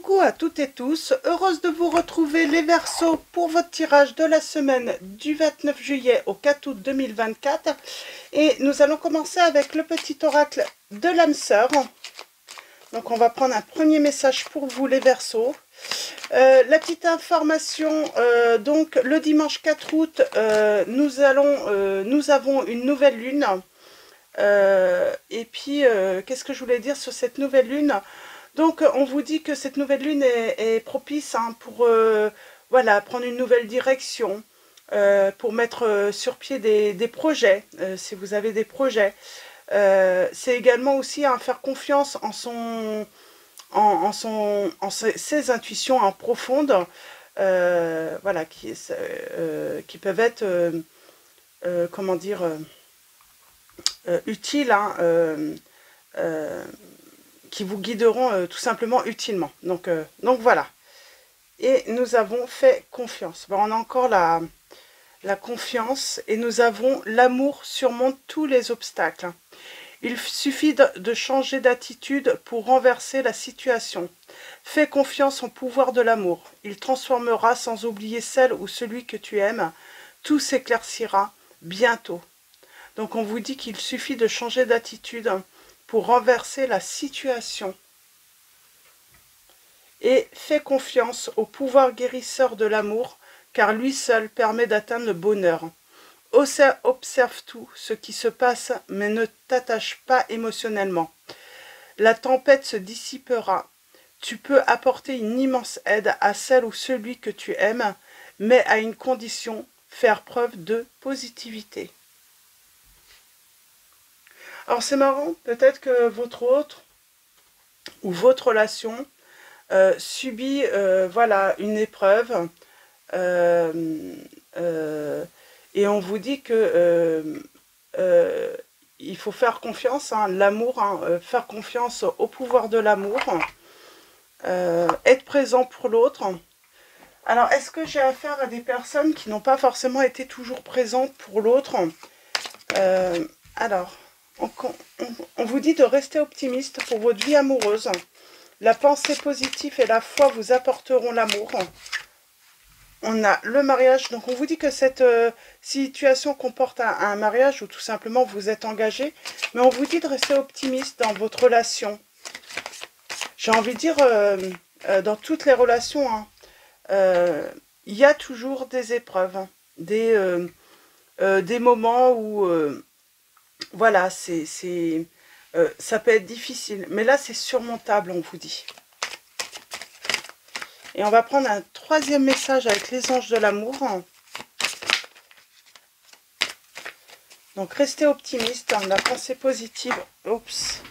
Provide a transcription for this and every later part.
Coucou à toutes et tous, heureuse de vous retrouver les Verseaux pour votre tirage de la semaine du 29 juillet au 4 août 2024. Et nous allons commencer avec le petit oracle de l'âme sœur. Donc on va prendre un premier message pour vous les Verseaux. La petite information, donc le dimanche 4 août, nous avons une nouvelle lune. Et puis, qu'est-ce que je voulais dire sur cette nouvelle lune? Donc, on vous dit que cette nouvelle lune est propice pour voilà, prendre une nouvelle direction, pour mettre sur pied des projets, si vous avez des projets. C'est également aussi faire confiance en ses intuitions profondes, voilà, qui peuvent être, comment dire, utiles, qui vous guideront tout simplement utilement. Donc voilà. Et nous avons fait confiance. Bon, on a encore la confiance et nous avons l'amour surmonte tous les obstacles. Il suffit de changer d'attitude pour renverser la situation. Fais confiance au pouvoir de l'amour. Il transformera sans oublier celle ou celui que tu aimes. Tout s'éclaircira bientôt. Donc on vous dit qu'il suffit de changer d'attitude pour renverser la situation. Et fais confiance au pouvoir guérisseur de l'amour, car lui seul permet d'atteindre le bonheur. Observe tout ce qui se passe, mais ne t'attache pas émotionnellement. La tempête se dissipera. Tu peux apporter une immense aide à celle ou celui que tu aimes, mais à une condition, faire preuve de positivité. Alors c'est marrant, peut-être que votre autre ou votre relation subit voilà, une épreuve et on vous dit que il faut faire confiance, l'amour, faire confiance au pouvoir de l'amour, être présent pour l'autre. Alors est-ce que j'ai affaire à des personnes qui n'ont pas forcément été toujours présentes pour l'autre? Alors on vous dit de rester optimiste pour votre vie amoureuse. La pensée positive et la foi vous apporteront l'amour. On a le mariage. Donc, on vous dit que cette situation comporte un mariage ou tout simplement vous êtes engagé. Mais on vous dit de rester optimiste dans votre relation. J'ai envie de dire, dans toutes les relations, il y a toujours des épreuves, des moments où... voilà, ça peut être difficile. Mais là, c'est surmontable, on vous dit. Et on va prendre un troisième message avec les anges de l'amour. Donc, restez optimiste, la pensée positive. Oups.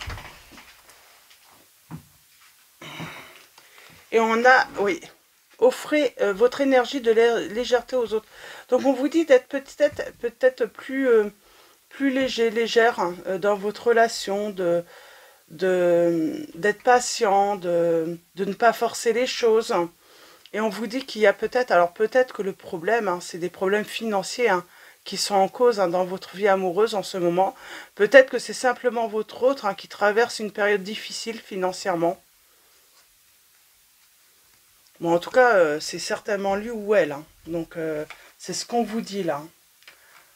Et on a, oui, offrez votre énergie de légèreté aux autres. Donc, on vous dit d'être peut-être plus léger, légère dans votre relation, d'être patient, de ne pas forcer les choses. Et on vous dit qu'il y a peut-être, alors peut-être que le problème, c'est des problèmes financiers qui sont en cause dans votre vie amoureuse en ce moment. Peut-être que c'est simplement votre autre qui traverse une période difficile financièrement. Bon, en tout cas, c'est certainement lui ou elle. Donc, c'est ce qu'on vous dit là.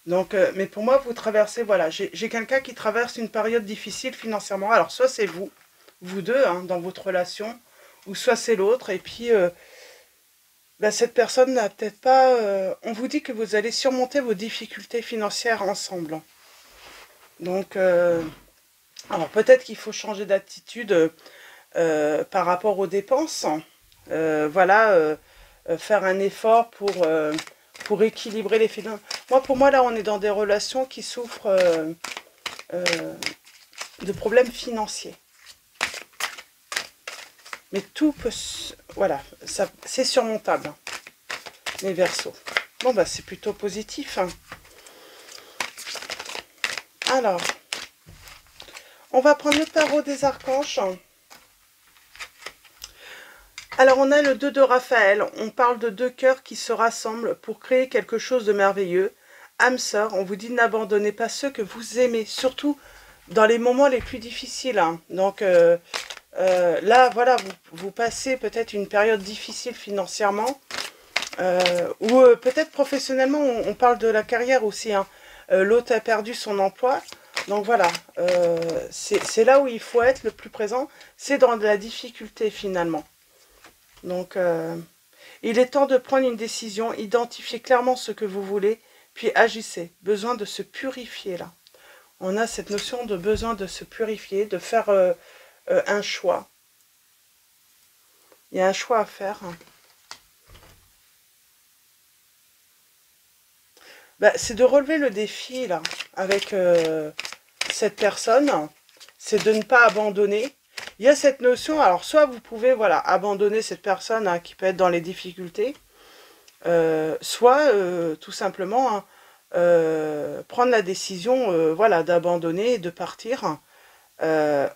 Donc, mais pour moi, vous traversez, voilà, j'ai quelqu'un qui traverse une période difficile financièrement. Alors, soit c'est vous deux, dans votre relation, ou soit c'est l'autre. Et puis, cette personne n'a peut-être pas... on vous dit que vous allez surmonter vos difficultés financières ensemble. Donc, alors peut-être qu'il faut changer d'attitude par rapport aux dépenses. Voilà, faire un effort pour équilibrer les finances. Pour moi, là, on est dans des relations qui souffrent de problèmes financiers. Mais tout peut... Voilà, c'est surmontable, les Verseaux. Bon, c'est plutôt positif. Alors, on va prendre le tarot des archanges. Alors, on a le 2 de Raphaël. On parle de deux cœurs qui se rassemblent pour créer quelque chose de merveilleux. Âme sœur, on vous dit n'abandonnez pas ceux que vous aimez, surtout dans les moments les plus difficiles. Donc, Là, voilà, vous passez peut-être une période difficile financièrement, ou peut-être professionnellement, on parle de la carrière aussi, hein. L'autre a perdu son emploi, donc voilà, c'est là où il faut être le plus présent, c'est dans de la difficulté finalement. Donc, il est temps de prendre une décision, identifier clairement ce que vous voulez, puis agissez. Besoin de se purifier là. On a cette notion de besoin de se purifier, de faire un choix. Il y a un choix à faire. Bah, c'est de relever le défi là avec cette personne, c'est de ne pas abandonner. Il y a cette notion, alors soit vous pouvez voilà abandonner cette personne hein, qui peut être dans les difficultés, soit tout simplement hein, prendre la décision voilà d'abandonner et de partir. Alors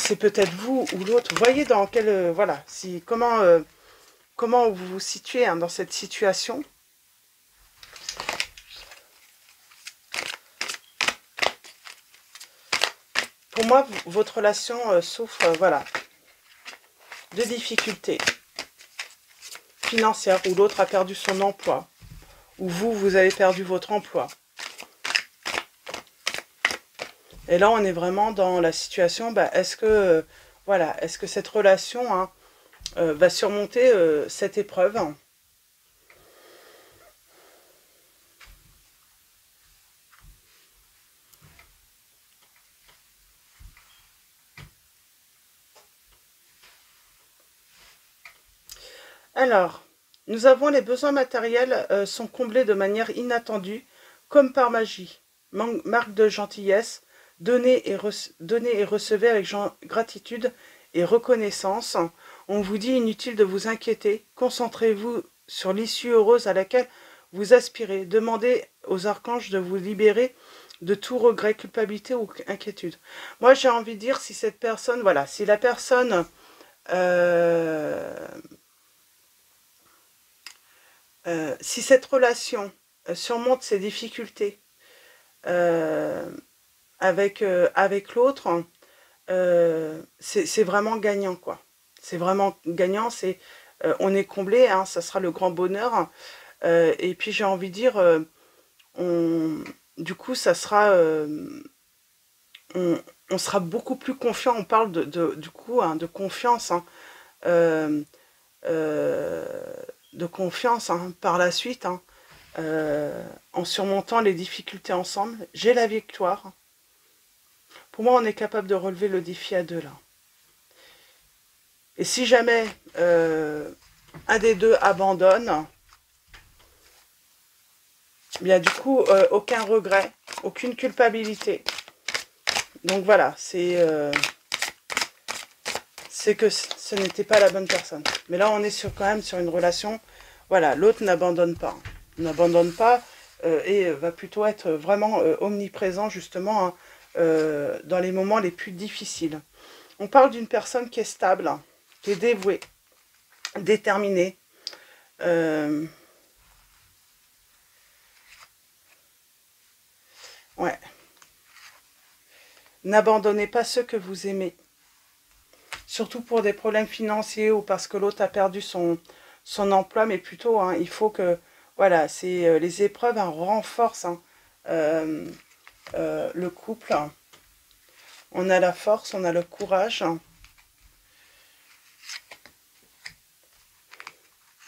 c'est peut-être vous ou l'autre. Voyez dans quel voilà si comment vous vous situez hein, dans cette situation. Pour moi, votre relation souffre, voilà, de difficultés financières, ou l'autre a perdu son emploi, ou vous avez perdu votre emploi. Et là, on est vraiment dans la situation, bah, est-ce que, voilà, est-ce que cette relation hein, va surmonter cette épreuve? Alors, nous avons les besoins matériels sont comblés de manière inattendue, comme par magie. Marque de gentillesse, donnez et recevez avec gratitude et reconnaissance. On vous dit inutile de vous inquiéter, concentrez-vous sur l'issue heureuse à laquelle vous aspirez. Demandez aux archanges de vous libérer de tout regret, culpabilité ou inquiétude. Moi, j'ai envie de dire, si cette personne, voilà, si la personne... si cette relation surmonte ses difficultés avec l'autre, c'est vraiment gagnant, quoi. C'est vraiment gagnant, on est comblé, hein, ça sera le grand bonheur. Et puis j'ai envie de dire, du coup, ça sera... on sera beaucoup plus confiant, on parle du coup hein, de confiance, hein, de confiance hein, par la suite, hein, en surmontant les difficultés ensemble. J'ai la victoire. Pour moi, on est capable de relever le défi à deux là. Et si jamais un des deux abandonne, bien du coup, aucun regret, aucune culpabilité. Donc voilà, c'est que ce n'était pas la bonne personne. Mais là, on est quand même sur une relation, voilà, l'autre n'abandonne pas. N'abandonne pas et va plutôt être vraiment omniprésent, justement, hein, dans les moments les plus difficiles. On parle d'une personne qui est stable, qui est dévouée, déterminée. Ouais. N'abandonnez pas ceux que vous aimez. Surtout pour des problèmes financiers ou parce que l'autre a perdu son emploi, mais plutôt, hein, il faut que, voilà, c'est les épreuves hein, renforcent hein, le couple. On a la force, on a le courage.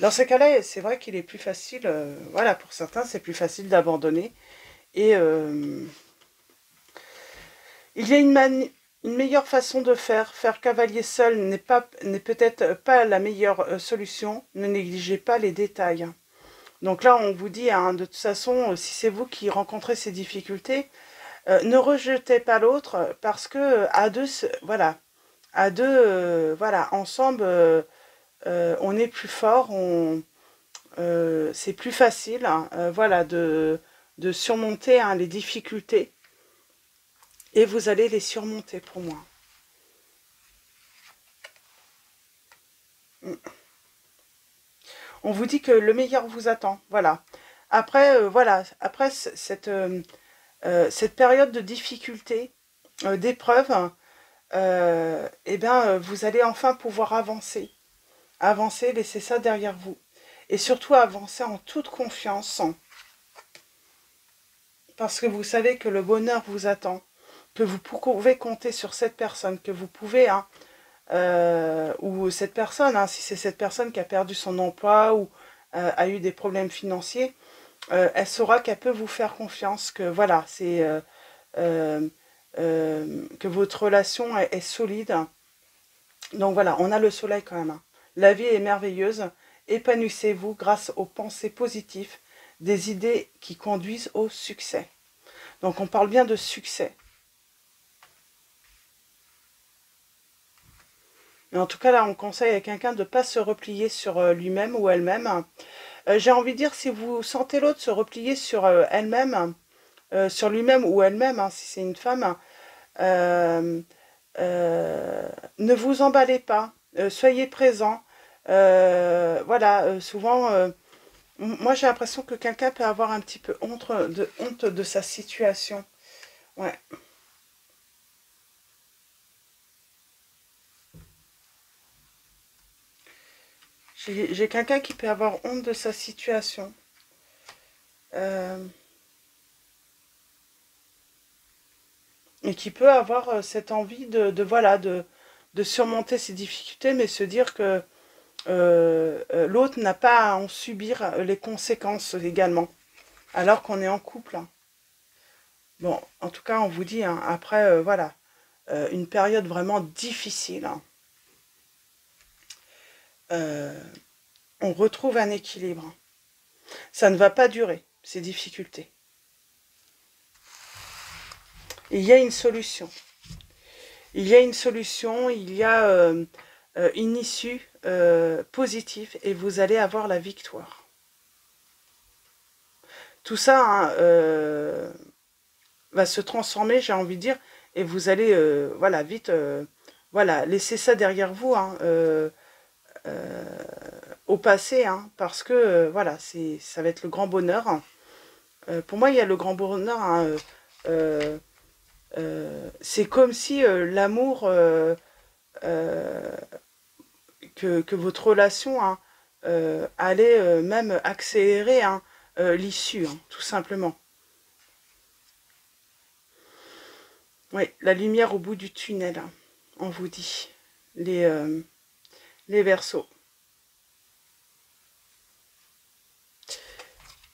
Dans ces cas-là, c'est vrai qu'il est plus facile, voilà, pour certains, c'est plus facile d'abandonner. Et il y a une meilleure façon de faire. Faire cavalier seul n'est peut-être pas la meilleure solution. Ne négligez pas les détails. Donc là, on vous dit, hein, de toute façon, si c'est vous qui rencontrez ces difficultés, ne rejetez pas l'autre parce que à deux, voilà, voilà, ensemble, on est plus fort, c'est plus facile, hein, voilà, de surmonter hein, les difficultés. Et vous allez les surmonter pour moi. On vous dit que le meilleur vous attend, voilà. Après, voilà, après cette période de difficulté, d'épreuves, eh bien, vous allez enfin pouvoir avancer. Avancer, laisser ça derrière vous. Et surtout avancer en toute confiance. Parce que vous savez que le bonheur vous attend. Que vous pouvez compter sur cette personne. Que vous pouvez, hein, ou cette personne, hein, si c'est cette personne qui a perdu son emploi ou a eu des problèmes financiers, elle saura qu'elle peut vous faire confiance. Que voilà, c'est... que votre relation est solide. Donc voilà, on a le soleil quand même. Hein. La vie est merveilleuse. Épanouissez-vous grâce aux pensées positives, des idées qui conduisent au succès. Donc on parle bien de succès. Mais en tout cas, là, on conseille à quelqu'un de ne pas se replier sur lui-même ou elle-même. J'ai envie de dire, si vous sentez l'autre se replier sur elle-même, sur lui-même ou elle-même, hein, si c'est une femme, euh, ne vous emballez pas, soyez présent. Voilà, souvent, moi j'ai l'impression que quelqu'un peut avoir un petit peu honte de sa situation. Ouais. J'ai quelqu'un qui peut avoir honte de sa situation. Euh, et qui peut avoir cette envie voilà, de surmonter ses difficultés, mais se dire que l'autre n'a pas à en subir les conséquences également, alors qu'on est en couple. Hein. Bon, en tout cas, on vous dit, hein, après, voilà, une période vraiment difficile, hein, euh, on retrouve un équilibre. Ça ne va pas durer, ces difficultés. Il y a une solution. Il y a une solution, il y a une issue positive et vous allez avoir la victoire. Tout ça hein, va se transformer, j'ai envie de dire, et vous allez, voilà, vite, voilà, laisser ça derrière vous, hein, au passé, hein, parce que, voilà, ça va être le grand bonheur. Pour moi, il y a le grand bonheur, hein, c'est comme si l'amour, que votre relation hein, allait même accélérer hein, l'issue, hein, tout simplement. Oui, la lumière au bout du tunnel, hein, on vous dit, les Verseaux.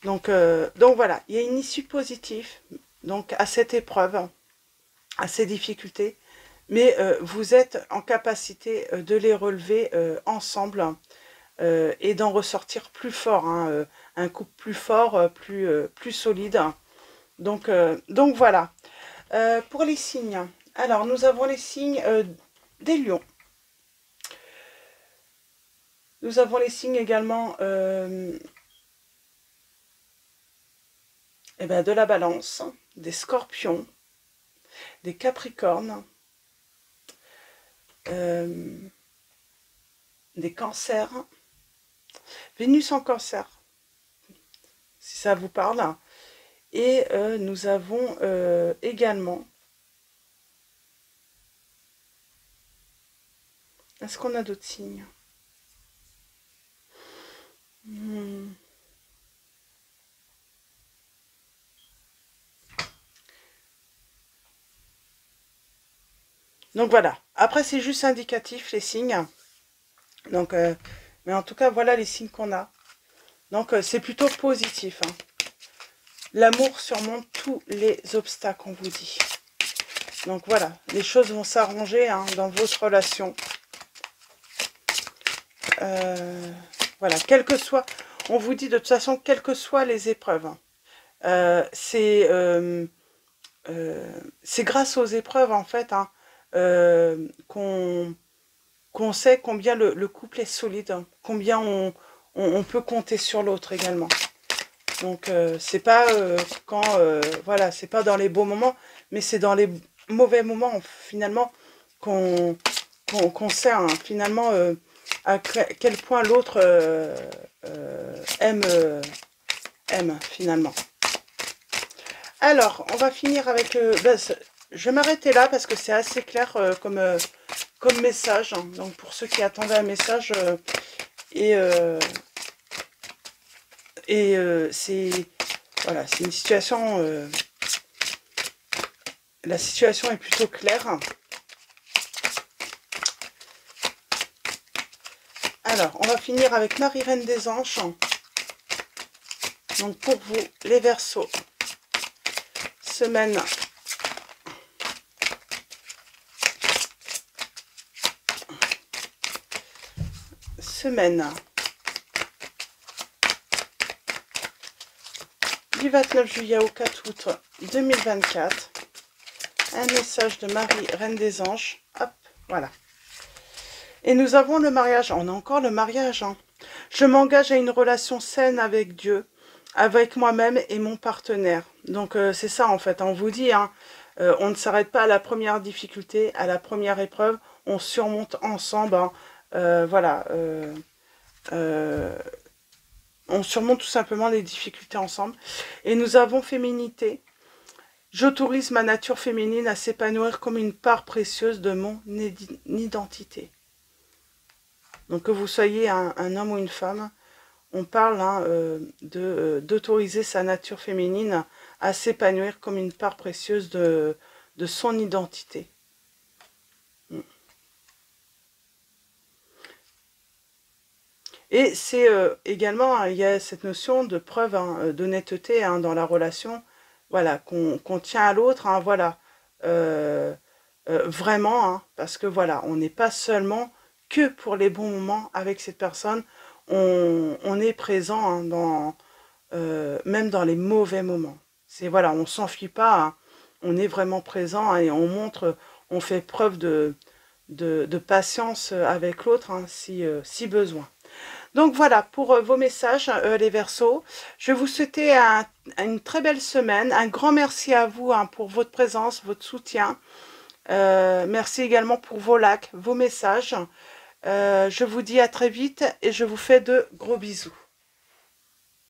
Donc voilà, il y a une issue positive donc, à cette épreuve, à ces difficultés, mais vous êtes en capacité de les relever ensemble et d'en ressortir plus fort, hein, un couple plus fort, plus solide. Donc voilà. Pour les signes, alors nous avons les signes des lions. Nous avons les signes également eh ben, de la balance, des scorpions, des capricornes, des cancers, Vénus en cancer, si ça vous parle. Et nous avons également... Est-ce qu'on a d'autres signes Donc voilà. Après, c'est juste indicatif, les signes. Donc, mais en tout cas, voilà les signes qu'on a. Donc, c'est plutôt positif. Hein. L'amour surmonte tous les obstacles, on vous dit. Donc voilà, les choses vont s'arranger hein, dans votre relation. Voilà, quel que soit, on vous dit de toute façon, quelles que soient les épreuves, c'est grâce aux épreuves en fait hein, qu'on sait combien le couple est solide, hein, combien on peut compter sur l'autre également. Donc c'est pas quand voilà, c'est pas dans les beaux moments, mais c'est dans les mauvais moments finalement qu'on sait hein, finalement à quel point l'autre aime finalement. Alors, on va finir avec je vais m'arrêter là parce que c'est assez clair comme message. Hein. Donc pour ceux qui attendaient un message, c'est voilà, c'est une situation. La situation est plutôt claire. Alors, on va finir avec Marie Reine des Anges. Donc pour vous, les Verseaux, semaine du 29 juillet au 4 août 2024. Un message de Marie Reine des Anges. Hop, voilà. Et nous avons le mariage. On a encore le mariage. Hein. Je m'engage à une relation saine avec Dieu, avec moi-même et mon partenaire. Donc c'est ça en fait. On vous dit, hein, on ne s'arrête pas à la première difficulté, à la première épreuve. On surmonte ensemble. Hein, voilà. On surmonte tout simplement les difficultés ensemble. Et nous avons féminité. J'autorise ma nature féminine à s'épanouir comme une part précieuse de mon identité. Donc que vous soyez un homme ou une femme, on parle hein, d'autoriser sa nature féminine à s'épanouir comme une part précieuse de son identité. Et c'est également, il y a cette notion de preuve hein, d'honnêteté hein, dans la relation, voilà, qu'on tient à l'autre, hein, voilà, vraiment, hein, parce que voilà, on n'est pas seulement que pour les bons moments avec cette personne, on est présent hein, même dans les mauvais moments. C'est voilà, on s'enfuit pas, hein, on est vraiment présent hein, et on montre, on fait preuve de patience avec l'autre hein, si besoin. Donc voilà pour vos messages, les Verseaux. Je vais vous souhaiter une très belle semaine. Un grand merci à vous hein, pour votre présence, votre soutien. Merci également pour vos likes, vos messages. Je vous dis à très vite et je vous fais de gros bisous.